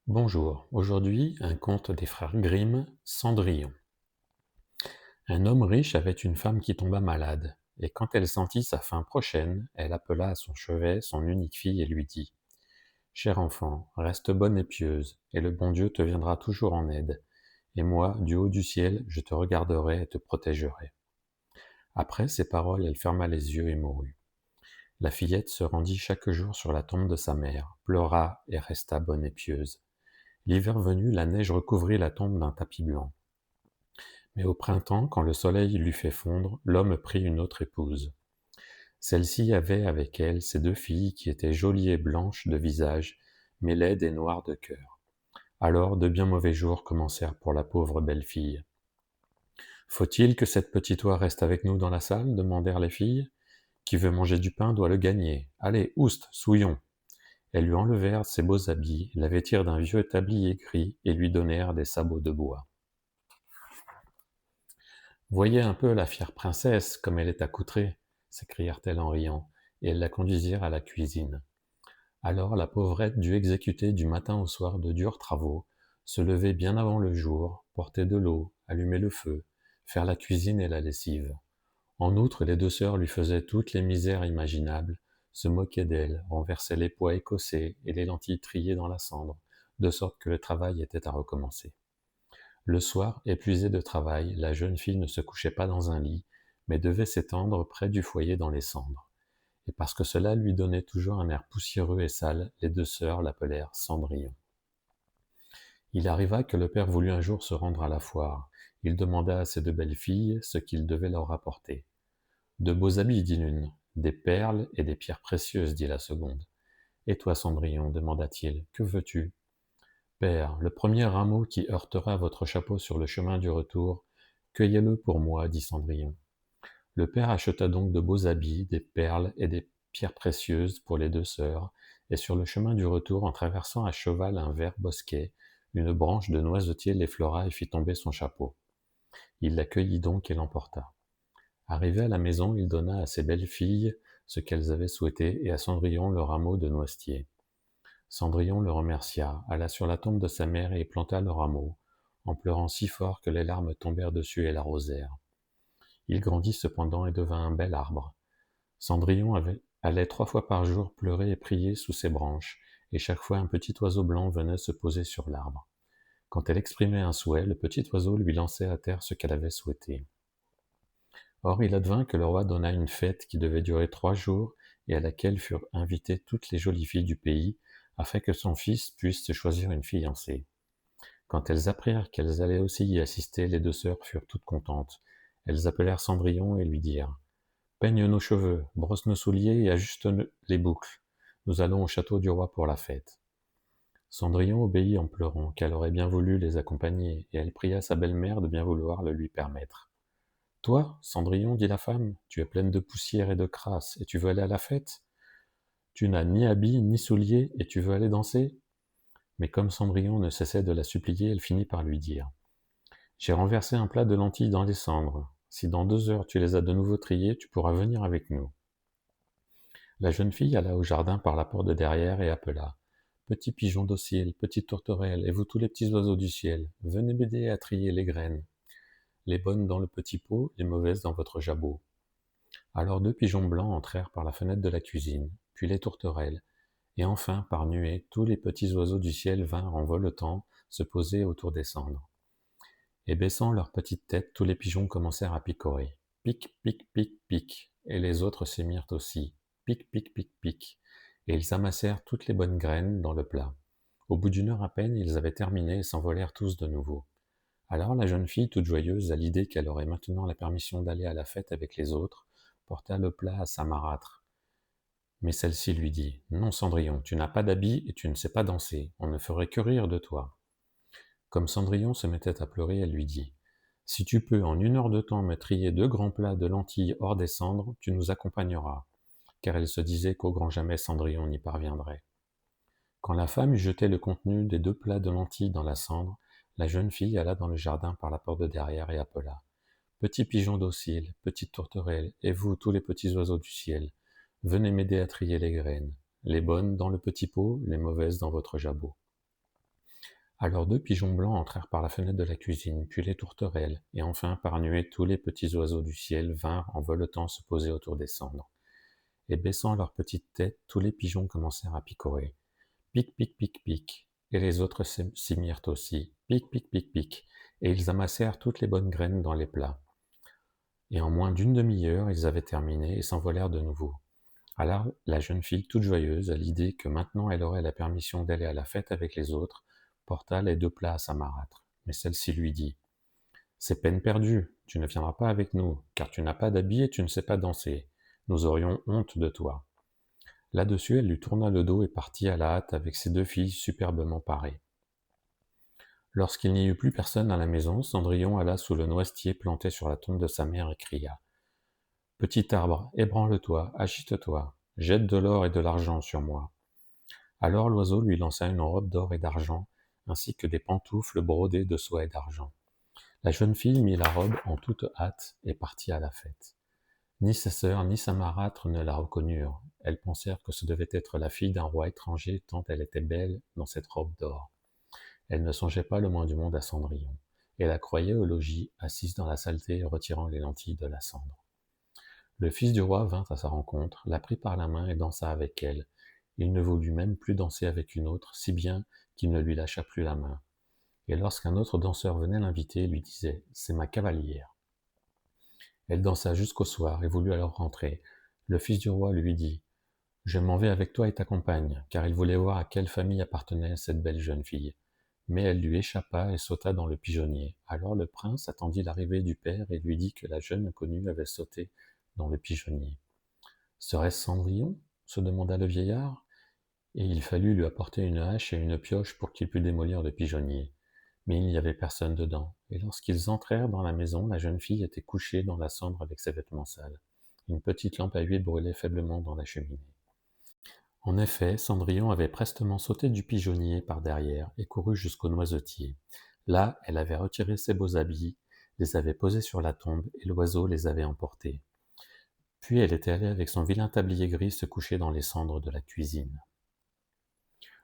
Bonjour, aujourd'hui un conte des frères Grimm, Cendrillon. Un homme riche avait une femme qui tomba malade, et quand elle sentit sa fin prochaine, elle appela à son chevet son unique fille et lui dit: Cher enfant, reste bonne et pieuse, et le bon Dieu te viendra toujours en aide, et moi, du haut du ciel, je te regarderai et te protégerai. Après ces paroles, elle ferma les yeux et mourut. La fillette se rendit chaque jour sur la tombe de sa mère, pleura et resta bonne et pieuse. L'hiver venu, la neige recouvrit la tombe d'un tapis blanc. Mais au printemps, quand le soleil l'eut fait fondre, l'homme prit une autre épouse. Celle-ci avait avec elle ses deux filles qui étaient jolies et blanches de visage, mais laides et noires de cœur. Alors de bien mauvais jours commencèrent pour la pauvre belle fille. Faut-il que cette petite oie reste avec nous dans la salle demandèrent les filles. Qui veut manger du pain doit le gagner. Allez, oust, souillons. Elles lui enlevèrent ses beaux habits, la vêtirent d'un vieux tablier gris et lui donnèrent des sabots de bois. Voyez un peu la fière princesse, comme elle est accoutrée, s'écrièrent-elles en riant, et elles la conduisirent à la cuisine. Alors la pauvrette dut exécuter du matin au soir de durs travaux, se lever bien avant le jour, porter de l'eau, allumer le feu, faire la cuisine et la lessive. En outre, les deux sœurs lui faisaient toutes les misères imaginables, se moquaient d'elle, renversaient les pois écossais et les lentilles triées dans la cendre, de sorte que le travail était à recommencer. Le soir, épuisée de travail, la jeune fille ne se couchait pas dans un lit, mais devait s'étendre près du foyer dans les cendres. Et parce que cela lui donnait toujours un air poussiéreux et sale, les deux sœurs l'appelèrent Cendrillon. Il arriva que le père voulut un jour se rendre à la foire. Il demanda à ses deux belles filles ce qu'il devait leur rapporter. De beaux habits, dit l'une. Des perles et des pierres précieuses, dit la seconde. Et toi, Cendrillon, demanda-t-il, que veux-tu? Père, le premier rameau qui heurtera votre chapeau sur le chemin du retour, cueillez-le pour moi, dit Cendrillon. Le père acheta donc de beaux habits, des perles et des pierres précieuses pour les deux sœurs, et sur le chemin du retour, en traversant à cheval un vert bosquet, une branche de noisetier l'effleura et fit tomber son chapeau. Il la cueillit donc et l'emporta. Arrivé à la maison, il donna à ses belles filles ce qu'elles avaient souhaité, et à Cendrillon le rameau de noisetier. Cendrillon le remercia, alla sur la tombe de sa mère et y planta le rameau, en pleurant si fort que les larmes tombèrent dessus et l'arrosèrent. Il grandit cependant et devint un bel arbre. Allait 3 fois par jour pleurer et prier sous ses branches, et chaque fois un petit oiseau blanc venait se poser sur l'arbre. Quand elle exprimait un souhait, le petit oiseau lui lançait à terre ce qu'elle avait souhaité. Or il advint que le roi donna une fête qui devait durer 3 jours, et à laquelle furent invitées toutes les jolies filles du pays, afin que son fils puisse se choisir une fiancée. Quand elles apprirent qu'elles allaient aussi y assister, les deux sœurs furent toutes contentes. Elles appelèrent Cendrillon et lui dirent: Peigne nos cheveux, brosse nos souliers et ajuste les boucles. Nous allons au château du roi pour la fête. Cendrillon obéit en pleurant, qu'elle aurait bien voulu les accompagner, et elle pria sa belle-mère de bien vouloir le lui permettre. Toi, Cendrillon, dit la femme, tu es pleine de poussière et de crasse, et tu veux aller à la fête? Tu n'as ni habits ni souliers, et tu veux aller danser? Mais comme Cendrillon ne cessait de la supplier, elle finit par lui dire: J'ai renversé un plat de lentilles dans les cendres. Si dans 2 heures tu les as de nouveau triées, tu pourras venir avec nous. La jeune fille alla au jardin par la porte de derrière et appela: Petit pigeon docile, petite tourterelle, et vous tous les petits oiseaux du ciel, venez m'aider à trier les graines. Les bonnes dans le petit pot, les mauvaises dans votre jabot. Alors 2 pigeons blancs entrèrent par la fenêtre de la cuisine, puis les tourterelles, et enfin, par nuées, tous les petits oiseaux du ciel vinrent en voletant se poser autour des cendres. Et baissant leurs petites têtes, tous les pigeons commencèrent à picorer. Pic, pic, pic, pic, et les autres s'émirent aussi. Pic, pic, pic, pic, et ils amassèrent toutes les bonnes graines dans le plat. Au bout d'1 heure à peine, ils avaient terminé et s'envolèrent tous de nouveau. Alors la jeune fille, toute joyeuse, à l'idée qu'elle aurait maintenant la permission d'aller à la fête avec les autres, porta le plat à sa marâtre. Mais celle-ci lui dit: Non, Cendrillon, tu n'as pas d'habit et tu ne sais pas danser, on ne ferait que rire de toi. Comme Cendrillon se mettait à pleurer, elle lui dit: Si tu peux en 1 heure de temps me trier 2 grands plats de lentilles hors des cendres, tu nous accompagneras. Car elle se disait qu'au grand jamais Cendrillon n'y parviendrait. Quand la femme eut jeté le contenu des 2 plats de lentilles dans la cendre, la jeune fille alla dans le jardin par la porte de derrière et appela: Petit pigeon docile, petite tourterelle, et vous tous les petits oiseaux du ciel, venez m'aider à trier les graines, les bonnes dans le petit pot, les mauvaises dans votre jabot. Alors 2 pigeons blancs entrèrent par la fenêtre de la cuisine, puis les tourterelles, et enfin par nuée tous les petits oiseaux du ciel vinrent en voletant se poser autour des cendres. Et baissant leurs petites têtes, tous les pigeons commencèrent à picorer. Pic, pic, pic, pic. Et les autres s'y mirent aussi. Pic, pic, pic, pic. Et ils amassèrent toutes les bonnes graines dans les plats. Et en moins d'une demi-heure, ils avaient terminé et s'envolèrent de nouveau. Alors la jeune fille, toute joyeuse, à l'idée que maintenant elle aurait la permission d'aller à la fête avec les autres, porta les 2 plats à sa marâtre. Mais celle-ci lui dit: C'est peine perdue, tu ne viendras pas avec nous, car tu n'as pas d'habit et tu ne sais pas danser. Nous aurions honte de toi. Là-dessus, elle lui tourna le dos et partit à la hâte avec ses 2 filles superbement parées. Lorsqu'il n'y eut plus personne à la maison, Cendrillon alla sous le noisetier planté sur la tombe de sa mère et cria: Petit arbre, ébranle-toi, agite-toi, jette de l'or et de l'argent sur moi. Alors l'oiseau lui lança une robe d'or et d'argent, ainsi que des pantoufles brodées de soie et d'argent. La jeune fille mit la robe en toute hâte et partit à la fête. Ni sa sœur ni sa marâtre ne la reconnurent. Elles pensèrent que ce devait être la fille d'un roi étranger tant elle était belle dans cette robe d'or. Elle ne songeait pas le moins du monde à Cendrillon, et la croyait au logis, assise dans la saleté, retirant les lentilles de la cendre. Le fils du roi vint à sa rencontre, la prit par la main et dansa avec elle. Il ne voulut même plus danser avec une autre, si bien qu'il ne lui lâcha plus la main. Et lorsqu'un autre danseur venait l'inviter, il lui disait: C'est ma cavalière. Elle dansa jusqu'au soir et voulut alors rentrer. Le fils du roi lui dit: Je m'en vais avec toi et ta compagne, car il voulait voir à quelle famille appartenait cette belle jeune fille. Mais elle lui échappa et sauta dans le pigeonnier. Alors le prince attendit l'arrivée du père et lui dit que la jeune inconnue avait sauté dans le pigeonnier. Serait-ce Cendrillon? Se demanda le vieillard, et il fallut lui apporter une hache et une pioche pour qu'il pût démolir le pigeonnier. Mais il n'y avait personne dedans, et lorsqu'ils entrèrent dans la maison, la jeune fille était couchée dans la cendre avec ses vêtements sales. Une petite lampe à huile brûlait faiblement dans la cheminée. En effet, Cendrillon avait prestement sauté du pigeonnier par derrière et couru jusqu'au noisetier. Là, elle avait retiré ses beaux habits, les avait posés sur la tombe, et l'oiseau les avait emportés. Puis elle était allée avec son vilain tablier gris se coucher dans les cendres de la cuisine.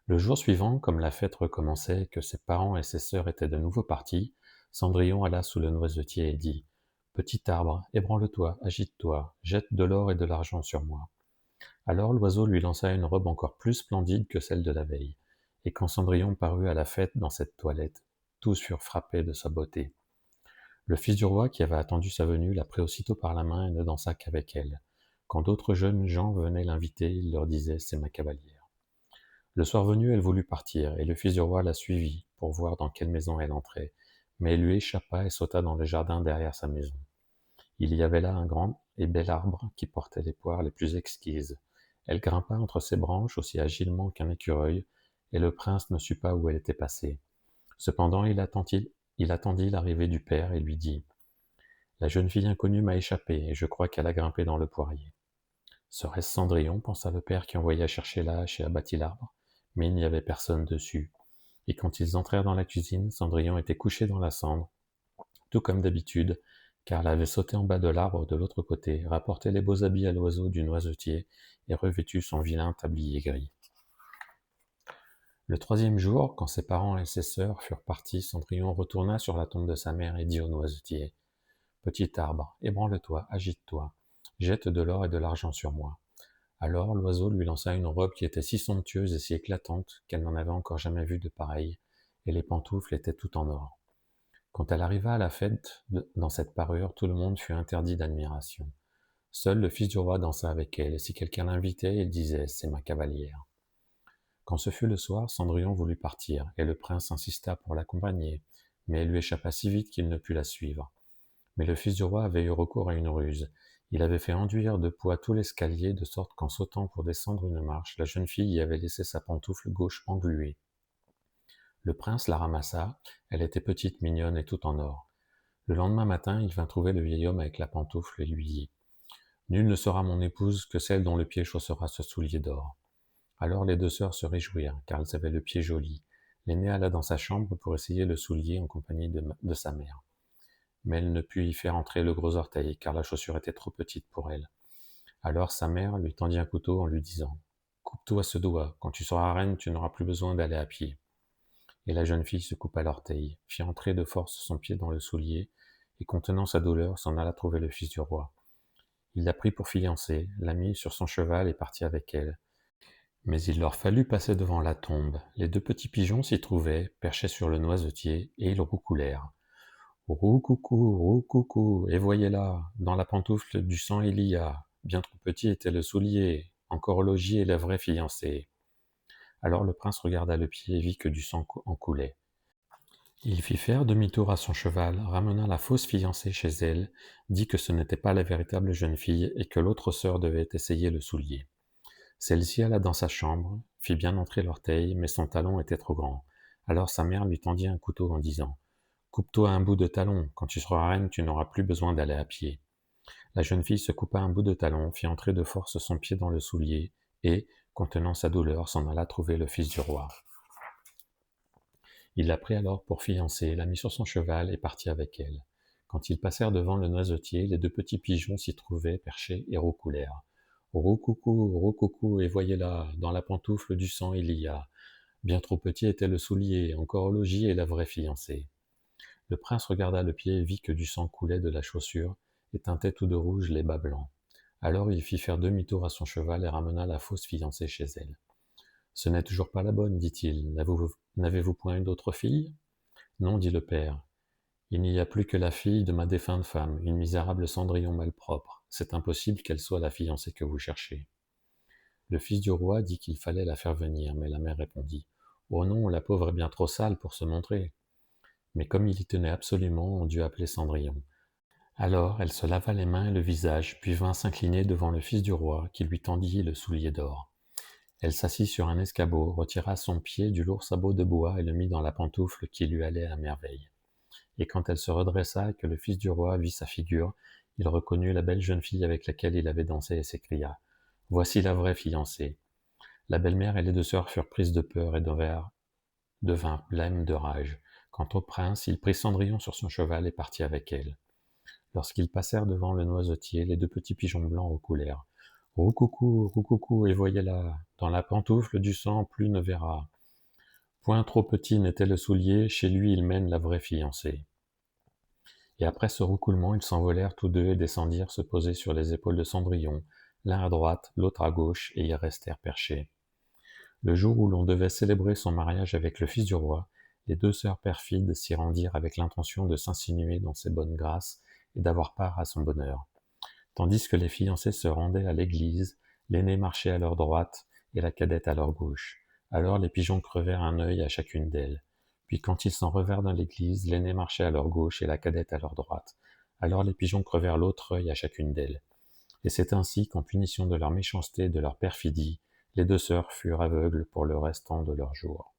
Le jour suivant, comme la fête recommençait et que ses parents et ses sœurs étaient de nouveau partis, Cendrillon alla sous le noisetier et dit: Petit arbre, ébranle-toi, agite-toi, jette de l'or et de l'argent sur moi. Alors l'oiseau lui lança une robe encore plus splendide que celle de la veille, et quand Cendrillon parut à la fête dans cette toilette, tous furent frappés de sa beauté. Le fils du roi, qui avait attendu sa venue, la prit aussitôt par la main et ne dansa qu'avec elle. Quand d'autres jeunes gens venaient l'inviter, il leur disait: C'est ma cavalière. Le soir venu, elle voulut partir, et le fils du roi la suivit, pour voir dans quelle maison elle entrait, mais elle lui échappa et sauta dans le jardin derrière sa maison. Il y avait là un grand et bel arbre qui portait les poires les plus exquises. Elle grimpa entre ses branches aussi agilement qu'un écureuil, et le prince ne sut pas où elle était passée. Cependant, il attendit l'arrivée du père et lui dit: La jeune fille inconnue m'a échappé, et je crois qu'elle a grimpé dans le poirier. Serait-ce Cendrillon, pensa le père, qui envoya chercher la hache et abattit l'arbre? Mais il n'y avait personne dessus. Et quand ils entrèrent dans la cuisine, Cendrillon était couchée dans la cendre, tout comme d'habitude, car elle avait sauté en bas de l'arbre de l'autre côté, rapporté les beaux habits à l'oiseau du noisetier et revêtu son vilain tablier gris. Le troisième jour, quand ses parents et ses sœurs furent partis, Cendrillon retourna sur la tombe de sa mère et dit au noisetier: Petit arbre, ébranle-toi, agite-toi, jette de l'or et de l'argent sur moi. Alors l'oiseau lui lança une robe qui était si somptueuse et si éclatante qu'elle n'en avait encore jamais vu de pareille, et les pantoufles étaient toutes en or. Quand elle arriva à la fête dans cette parure, tout le monde fut interdit d'admiration. Seul le fils du roi dansa avec elle, et si quelqu'un l'invitait, il disait: C'est ma cavalière. Quand ce fut le soir, Cendrillon voulut partir, et le prince insista pour l'accompagner, mais elle lui échappa si vite qu'il ne put la suivre. Mais le fils du roi avait eu recours à une ruse. Il avait fait enduire de poids tout l'escalier, de sorte qu'en sautant pour descendre une marche, la jeune fille y avait laissé sa pantoufle gauche engluée. Le prince la ramassa, elle était petite, mignonne et tout en or. Le lendemain matin, il vint trouver le vieil homme avec la pantoufle et lui dit: Nulle ne sera mon épouse que celle dont le pied chaussera ce soulier d'or. Alors les 2 sœurs se réjouirent, car elles avaient le pied joli. L'aînée alla dans sa chambre pour essayer le soulier en compagnie de sa mère. Mais elle ne put y faire entrer le gros orteil, car la chaussure était trop petite pour elle. Alors sa mère lui tendit un couteau en lui disant: Coupe-toi ce doigt, quand tu seras reine, tu n'auras plus besoin d'aller à pied. et la jeune fille se coupa l'orteil, fit entrer de force son pied dans le soulier, et contenant sa douleur, s'en alla trouver le fils du roi. Il la prit pour fiancée, la mit sur son cheval et partit avec elle. Mais il leur fallut passer devant la tombe. Les deux petits pigeons s'y trouvaient, perchés sur le noisetier, et ils roucoulèrent. Roucoucou, roucoucou, et voyez là, dans la pantoufle du sang il y a. Bien trop petit était le soulier, encore au logis et la vraie fiancée. Alors le prince regarda le pied et vit que du sang en coulait. Il fit faire demi-tour à son cheval, ramena la fausse fiancée chez elle, dit que ce n'était pas la véritable jeune fille et que l'autre sœur devait essayer le soulier. Celle-ci alla dans sa chambre, fit bien entrer l'orteil, mais son talon était trop grand. Alors sa mère lui tendit un couteau en disant « Coupe-toi un bout de talon, quand tu seras reine, tu n'auras plus besoin d'aller à pied. » La jeune fille se coupa un bout de talon, fit entrer de force son pied dans le soulier, et, contenant sa douleur, s'en alla trouver le fils du roi. Il la prit alors pour fiancée, la mit sur son cheval et partit avec elle. Quand ils passèrent devant le noisetier, les deux petits pigeons s'y trouvaient perchés et roucoulèrent. Roucoucou, et voyez là, dans la pantoufle du sang il y a. Bien trop petit était le soulier, encore au logis et la vraie fiancée. Le prince regarda le pied et vit que du sang coulait de la chaussure et teintait tout de rouge les bas blancs. Alors il fit faire demi-tour à son cheval et ramena la fausse fiancée chez elle. Ce n'est toujours pas la bonne, dit-il. N'avez-vous point une autre fille? Non, dit le père. Il n'y a plus que la fille de ma défunte femme, une misérable Cendrillon malpropre. C'est impossible qu'elle soit la fiancée que vous cherchez. Le fils du roi dit qu'il fallait la faire venir, mais la mère répondit « Oh non, la pauvre est bien trop sale pour se montrer. » Mais comme il y tenait absolument, on dut appeler Cendrillon. Alors elle se lava les mains et le visage, puis vint s'incliner devant le fils du roi, qui lui tendit le soulier d'or. Elle s'assit sur un escabeau, retira son pied du lourd sabot de bois et le mit dans la pantoufle qui lui allait à merveille. Et quand elle se redressa et que le fils du roi vit sa figure, il reconnut la belle jeune fille avec laquelle il avait dansé et s'écria « Voici la vraie fiancée !» La belle-mère et les deux sœurs furent prises de peur et devinrent pleines de rage. Quant au prince, il prit Cendrillon sur son cheval et partit avec elle. Lorsqu'ils passèrent devant le noisetier, les deux petits pigeons blancs roucoulèrent. Roucoucou, et voyez là, dans la pantoufle du sang plus ne verra. Point trop petit n'était le soulier, chez lui il mène la vraie fiancée. Et après ce roucoulement, ils s'envolèrent tous deux et descendirent se poser sur les épaules de Cendrillon, l'un à droite, l'autre à gauche, et y restèrent perchés. Le jour où l'on devait célébrer son mariage avec le fils du roi, les deux sœurs perfides s'y rendirent avec l'intention de s'insinuer dans ses bonnes grâces et d'avoir part à son bonheur. Tandis que les fiancés se rendaient à l'église, l'aînée marchait à leur droite et la cadette à leur gauche. Alors les pigeons crevèrent un œil à chacune d'elles. Puis quand ils s'en revinrent dans l'église, l'aînée marchait à leur gauche et la cadette à leur droite. Alors les pigeons crevèrent l'autre œil à chacune d'elles. Et c'est ainsi qu'en punition de leur méchanceté et de leur perfidie, les deux sœurs furent aveugles pour le restant de leur jour.